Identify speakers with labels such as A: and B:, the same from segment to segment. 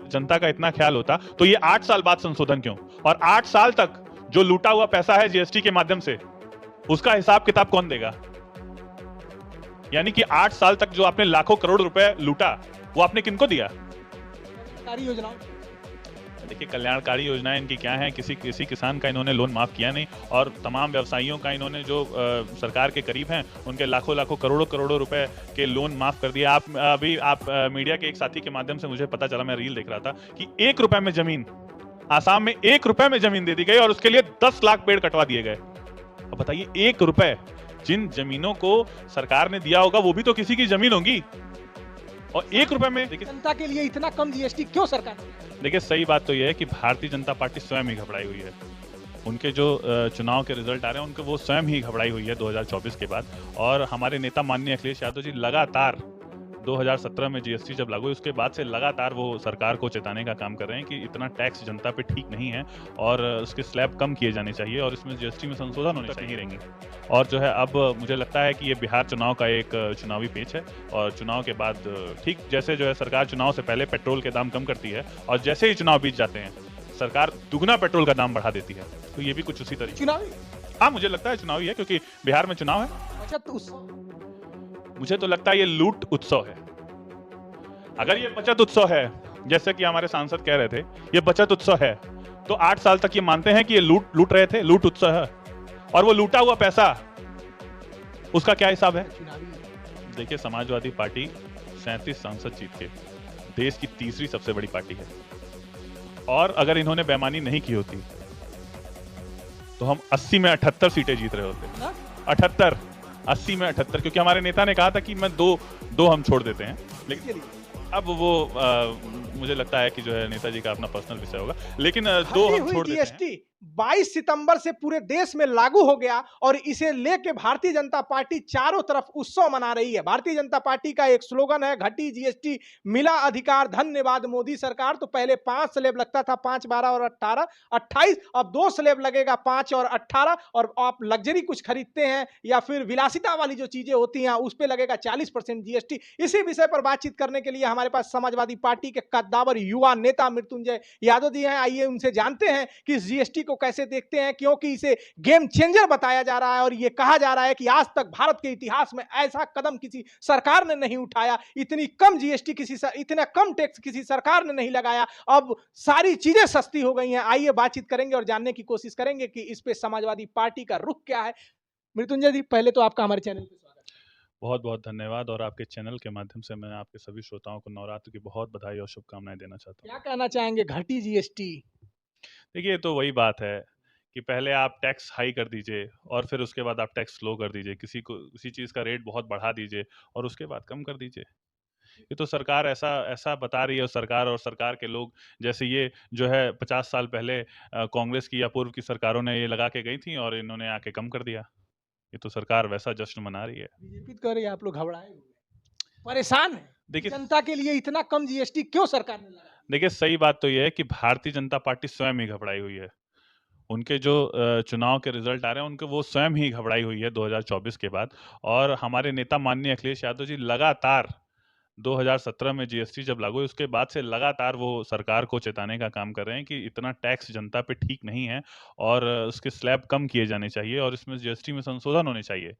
A: जनता का इतना ख्याल होता तो ये 8 साल बाद संशोधन क्यों? और 8 साल तक जो लूटा हुआ पैसा है जीएसटी के माध्यम से, उसका हिसाब किताब कौन देगा? यानी कि 8 साल तक जो आपने लाखों करोड़ रुपए लूटा, वो आपने किनको दिया?
B: योजनाओं
A: देखिए, कल्याणकारी योजनाएं इनकी क्या हैं? किसी किसान का इन्होंने लोन माफ किया नहीं, और तमाम व्यवसायियों का इन्होंने जो सरकार के करीब हैं उनके लाखों लाखों करोड़ों करोड़ों रुपए के लोन माफ कर दिए। आप मीडिया के एक साथी के माध्यम से मुझे पता चला, मैं रील देख रहा था कि 1 रुपए में जमीन, आसाम में 1 रुपए में जमीन दे दी गई और उसके लिए 10 लाख पेड़ कटवा दिए गए। अब बताइए, 1 रुपए जिन जमीनों को सरकार ने दिया होगा वो भी तो किसी की जमीन होगी, और 1 रुपए में देखिए,
B: जनता के लिए इतना कम जीएसटी क्यों सरकार ने?
A: देखिए सही बात तो यह है कि भारतीय जनता पार्टी स्वयं ही घबराई हुई है। उनके जो चुनाव के रिजल्ट आ रहे हैं उनके वो स्वयं ही घबराई हुई है 2024 के बाद। और हमारे नेता माननीय अखिलेश यादव जी लगातार 2017 में जीएसटी जब लागू हुई उसके बाद से लगातार वो सरकार को चेताने का काम कर रहे हैं कि इतना टैक्स जनता पे ठीक नहीं है और उसके स्लैब कम किए जाने चाहिए और इसमें जीएसटी में संशोधन होने चाहिए रहेंगे। और जो है अब मुझे लगता है कि ये बिहार चुनाव का एक चुनावी पेच है, और चुनाव के बाद ठीक जैसे जो है सरकार चुनाव से पहले पेट्रोल के दाम कम करती है और जैसे ही चुनाव बीत जाते हैं सरकार दुगना पेट्रोल का दाम बढ़ा देती है, तो ये भी कुछ उसी तरीके।
B: चुनावी?
A: हाँ, मुझे लगता है चुनावी है, क्योंकि बिहार में चुनाव है।
B: बचत उत्सव?
A: मुझे तो लगता है ये लूट उत्सव है। अगर ये बचत उत्सव है, जैसे कि हमारे सांसद कह रहे थे, ये बचत उत्सव है, तो 8 साल तक ये मानते हैं कि ये लूट रहे थे, लूट उत्सव है, और वो लूटा हुआ पैसा उसका क्या हिसाब है? देखिए, समाजवादी पार्टी 37 सांसद जीत के देश की तीसरी सबसे बड़ी पार्टी है, और अगर इन्होंने बेईमानी नहीं की होती तो हम 80 में 78 सीटें जीत रहे होते। 78, 80 में 78, क्योंकि हमारे नेता ने कहा था कि मैं दो हम छोड़ देते हैं, लेकिन अब वो मुझे लगता है कि जो है नेताजी का अपना पर्सनल विषय होगा, लेकिन 2 हम छोड़ देते हैं।
B: 22 सितंबर से पूरे देश में लागू हो गया और इसे लेके भारतीय जनता पार्टी चारों तरफ उत्सव मना रही है। भारतीय जनता पार्टी का एक स्लोगन है, घटी जीएसटी मिला अधिकार, धन्यवाद मोदी सरकार। तो पहले 5 स्लैब लगता था, 5, 12 और 18, 28, अब 2 स्लैब लगेगा, 5 और 18। और आप लग्जरी कुछ खरीदते हैं या फिर विलासिता वाली जो चीजें होती हैं उस पर लगेगा 40% जीएसटी। इसी विषय पर बातचीत करने के लिए हमारे पास समाजवादी पार्टी के कद्दावर युवा नेता मृत्युंजय यादव जी हैं। आइए उनसे जानते हैं कि इस जीएसटी को कैसे देखते हैं, क्योंकि इसे गेम चेंजर बताया जा रहा है और ये कहा जा रहा है कि आज तक भारत के इतिहास में ऐसा कदम किसी सरकार ने नहीं उठाया, इतनी कम जीएसटी इतना कम टैक्स किसी सरकार ने नहीं लगाया। अब सारी चीजें सस्ती हो गई हैं। आइए बातचीत करेंगे और जानने की कोशिश करेंगे कि इस पे समाजवादी पार्टी का रुख क्या है। मृत्युंजय जी, पहले तो आपका हमारे चैनल पे स्वागत है।
A: बहुत बहुत धन्यवाद, और आपके चैनल के माध्यम से मैं आपके सभी श्रोताओं को नवरात्र की बहुत बधाई और शुभकामनाएं देना चाहता हूं।
B: क्या कहना चाहेंगे घटी जीएसटी?
A: देखिए, ये तो वही बात है कि पहले आप टैक्स हाई कर दीजिए और फिर उसके बाद आप टैक्स स्लो कर दीजिए, किसी चीज़ का रेट बहुत बढ़ा दीजिए और उसके बाद कम कर दीजिए। ये तो सरकार ऐसा ऐसा बता रही है, और सरकार के लोग, जैसे ये जो है 50 साल पहले कांग्रेस की या पूर्व की सरकारों ने ये लगा के गई थी और इन्होंने आके कम कर दिया। ये तो सरकार वैसा जश्न मना रही है।
B: बीजेपी कह रही है आप लोग घबराए हुए हैं, परेशान है।
A: देखिए,
B: जनता के लिए इतना कम जीएसटी क्यों सरकार ने लगाया?
A: देखिए सही बात तो ये है कि भारतीय जनता पार्टी स्वयं ही घबराई हुई है। उनके जो चुनाव के रिजल्ट आ रहे हैं उनके वो स्वयं ही घबराई हुई है 2024 के बाद। और हमारे नेता माननीय अखिलेश यादव जी लगातार 2017 में जीएसटी जब लागू हुई उसके बाद से लगातार वो सरकार को चेताने का काम कर रहे हैं कि इतना टैक्स जनता पे ठीक नहीं है और उसके स्लैब कम किए जाने चाहिए और इसमें जीएसटी में संशोधन होने चाहिए।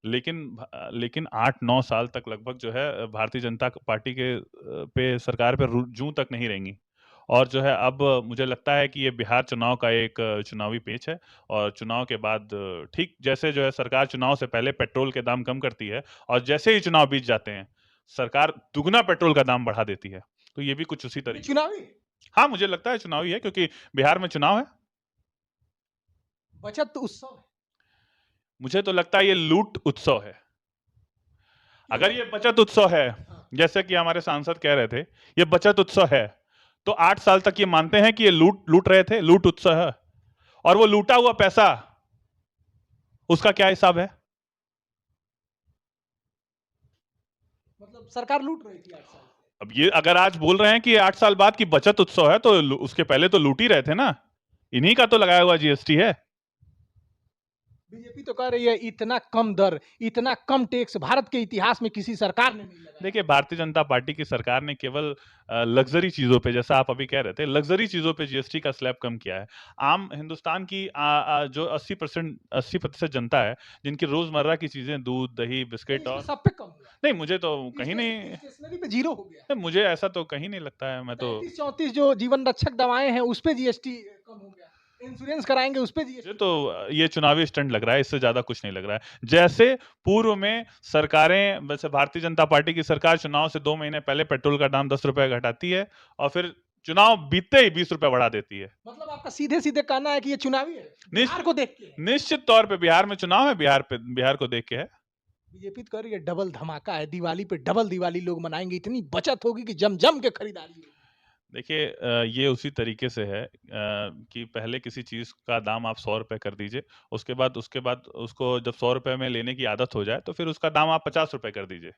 A: लेकिन 8-9 साल तक लगभग जो है भारतीय जनता पार्टी के पे सरकार पे जूं तक नहीं रहेंगी। और जो है अब मुझे लगता है कि ये बिहार चुनाव का एक चुनावी पेच है, और चुनाव के बाद ठीक जैसे जो है सरकार चुनाव से पहले पेट्रोल के दाम कम करती है और जैसे ही चुनाव बीत जाते हैं सरकार दुगना पेट्रोल का दाम बढ़ा देती है, तो ये भी कुछ उसी तरीके।
B: चुनावी?
A: हाँ, मुझे लगता है चुनावी है, क्योंकि बिहार में चुनाव है।
B: बचत उत्सव है?
A: मुझे तो लगता है ये लूट उत्सव है। अगर ये बचत उत्सव है, जैसे कि हमारे सांसद कह रहे थे, ये बचत उत्सव है, तो 8 साल तक ये मानते हैं कि ये लूट रहे थे, लूट उत्सव है, और वो लूटा हुआ पैसा उसका क्या हिसाब है?
B: मतलब सरकार लूट रही थी 8 साल से।
A: अब ये अगर आज बोल रहे हैं कि 8 साल बाद की बचत उत्सव है, तो उसके पहले तो लूट ही रहे थे ना। इन्हीं का तो लगाया हुआ जीएसटी है।
B: बीजेपी तो कह रही है इतना कम दर, इतना कम टैक्स भारत के इतिहास में किसी सरकार ने नहीं लगाया।
A: देखिए, भारतीय जनता पार्टी की सरकार ने केवल लग्ज़री चीज़ों पे, जैसा आप अभी कह रहे थे, लग्ज़री चीज़ों पे जीएसटी का स्लैब कम किया है। आम हिंदुस्तान की जो 80% जनता है, जिनकी रोज़मर्रा की चीज़ें दूध, दही,
B: नहीं,
A: बिस्किट
B: इसमें
A: और
B: सब पे कम हुआ।
A: नहीं, मुझे तो कहीं नहीं
B: स्टेशनरी पे 0 हो गया।
A: नहीं, मुझे ऐसा तो कहीं नहीं लगता है, मैं तो
B: 33-34 जो जीवन रक्षक दवाएँ हैं, उस पे जीएसटी कम हो गया। इंश्योरेंस कराएँगे, उस पे
A: मुझे
B: जीएसटी
A: तो
B: कम हो गया।
A: ये चुनावी स्टंट लग रहा है, इससे ज़्यादा कुछ नहीं लग रहा है। जैसे पूर्व में सरकारें, वैसे भारतीय जनता पार्टी की सरकार चुनाव से 2 महीने पहले पेट्रोल का दाम ₹10 घटाती है और फिर चुनाव बीतते ही ₹20 बढ़ा देती है।
B: मतलब आपका सीधे-सीधे कहना है कि ये चुनावी है, बिहार
A: निश्चित
B: को देख के है।
A: निश्चित तौर पे बिहार में चुनाव है, बिहार को देख के है।
B: बीजेपी तो कह रही है डबल धमाका है, दिवाली पे डबल दिवाली लोग मनाएँगे, इतनी बचत होगी कि जम-जम के खरीदारी होगी।
A: देखिए ये उसी तरीके से है कि पहले किसी चीज़ का दाम आप ₹100 कर दीजिए, उसके बाद उसको जब ₹100 में लेने की आदत हो जाए, तो फिर उसका दाम आप ₹50 कर दीजिए।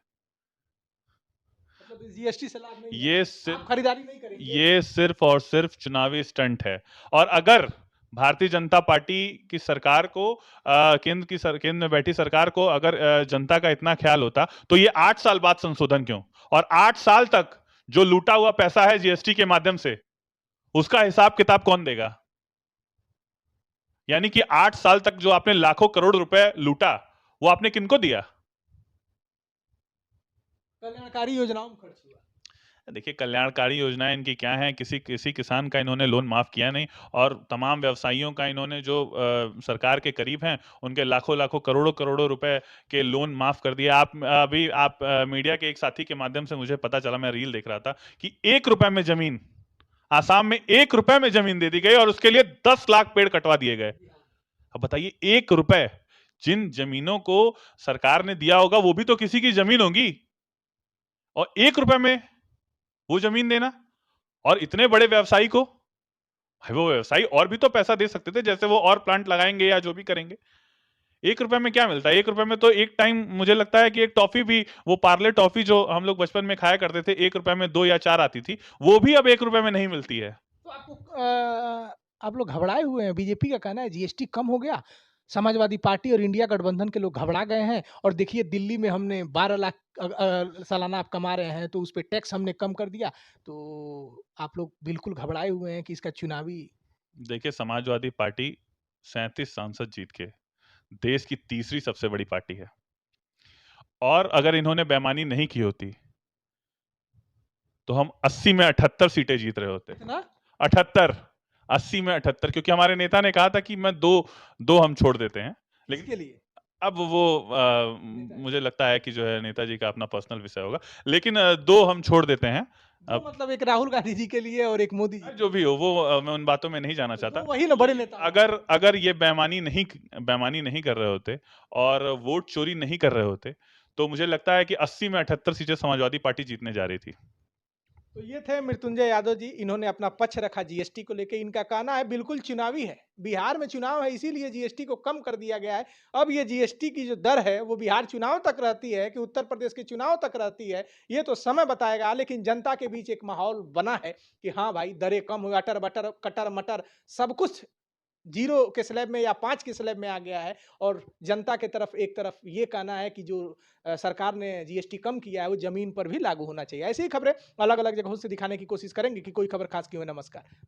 B: मतलब जीएसटी से लाभ नहीं
A: ये
B: है। आप
A: सिर्फ
B: खरीदारी नहीं करेंगे।
A: ये सिर्फ और सिर्फ चुनावी स्टंट है। और अगर भारतीय जनता पार्टी की सरकार को केंद्र में बैठी सरकार को अगर जनता का इतना ख्याल होता, तो ये 8 साल बाद संशोधन क्यों? और 8 साल तक जो लूटा हुआ पैसा है जीएसटी के माध्यम से, उसका हिसाब किताब कौन देगा? यानी कि 8 साल तक जो आपने लाखों करोड़ रुपए लूटा, वो आपने किनको दिया?
B: कल्याणकारी योजनाओं में खर्च हुआ।
A: देखिए, कल्याणकारी योजनाएँ इनकी क्या हैं, किसी किसी किसान का इन्होंने लोन माफ़ किया नहीं और तमाम व्यवसायियों का इन्होंने जो सरकार के करीब हैं, उनके लाखों-लाखों, करोड़ों-करोड़ों रुपए के लोन माफ़ कर दिए। आप मीडिया के एक साथी के माध्यम से मुझे पता चला, मैं रील देख रहा था कि ₹1 में ज़मीन, आसाम में ₹1 में ज़मीन दे दी गई और उसके लिए 10 लाख पेड़ कटवा दिए गए। अब बताइए, ₹1 जिन ज़मीनों को सरकार ने दिया होगा, वो भी तो किसी की ज़मीन होगी और ₹1 में वो ज़मीन देना और इतने बड़े व्यवसायी को, भाई वो व्यवसायी और भी तो पैसा दे सकते थे, जैसे वो और प्लांट लगाएंगे या जो भी करेंगे। ₹1 में क्या मिलता है? ₹1 में तो एक टाइम मुझे लगता है कि एक टॉफी भी, वो पार्ले टॉफी जो हम लोग बचपन में खाया करते थे, ₹1 में 2 या 4 आती थी, वो भी अब ₹1 में नहीं मिलती है।
B: तो आप लोग घबराए हुए हैं। बीजेपी का कहना है जीएसटी कम हो गया, समाजवादी पार्टी और इंडिया गठबंधन के लोग घबरा गए हैं और देखिए दिल्ली में हमने 12 लाख सालाना आप कमा रहे हैं तो उस पे टैक्स हमने कम कर दिया। तो आप लोग बिल्कुल घबराए हुए हैं कि इसका चुनावी
A: देखिए, समाजवादी पार्टी 37 सांसद जीत के देश की तीसरी सबसे बड़ी पार्टी है और अगर इन्होंने बेईमानी नहीं की होती, तो हम 80 में 78 सीटें जीत रहे होते।
B: कितना
A: 78, 80 में 78, क्योंकि हमारे नेता ने कहा था कि मैं 2 हम छोड़ देते हैं। लेकिन
B: किसके लिए?
A: अब वो
B: नेता
A: मुझे लगता है कि जो है नेताजी का अपना पर्सनल विषय होगा। लेकिन 2 हम छोड़ देते हैं।
B: जो
A: अब
B: मतलब एक राहुल गांधी जी के लिए और एक मोदी जी के
A: जो
B: लिए।
A: भी हो, वो मैं उन बातों में नहीं जाना
B: तो
A: चाहता।
B: वो वही ना बड़े नेता हैं।
A: अगर अगर ये बेईमानी नहीं कर रहे होते और वोट चोरी नहीं कर रहे होते, तो मुझे लगता है कि 80 में 78 सीटें समाजवादी पार्टी जीतने जा रही थी।
B: तो ये थे मृत्युंजय यादव जी, इन्होंने अपना पक्ष रखा जीएसटी को लेके। इनका कहना है बिल्कुल चुनावी है। बिहार में चुनाव है इसीलिए जीएसटी को कम कर दिया गया है। अब ये जीएसटी की जो दर है वो बिहार चुनाव तक रहती है कि उत्तर प्रदेश के चुनाव तक रहती है, ये तो समय बताएगा। लेकिन जनता के बीच एक माहौल बना है कि हाँ भाई दरें कम हुई, अटर-बटर, कटर-मटर सब कुछ 0 के स्लैब में या 5 के स्लैब में आ गया है और जनता के तरफ एक तरफ ये कहना है कि जो सरकार ने जीएसटी कम किया है वो ज़मीन पर भी लागू होना चाहिए। ऐसी ही खबरें अलग-अलग जगहों से दिखाने की कोशिश करेंगे कि कोई खबर खास क्यों है। नमस्कार।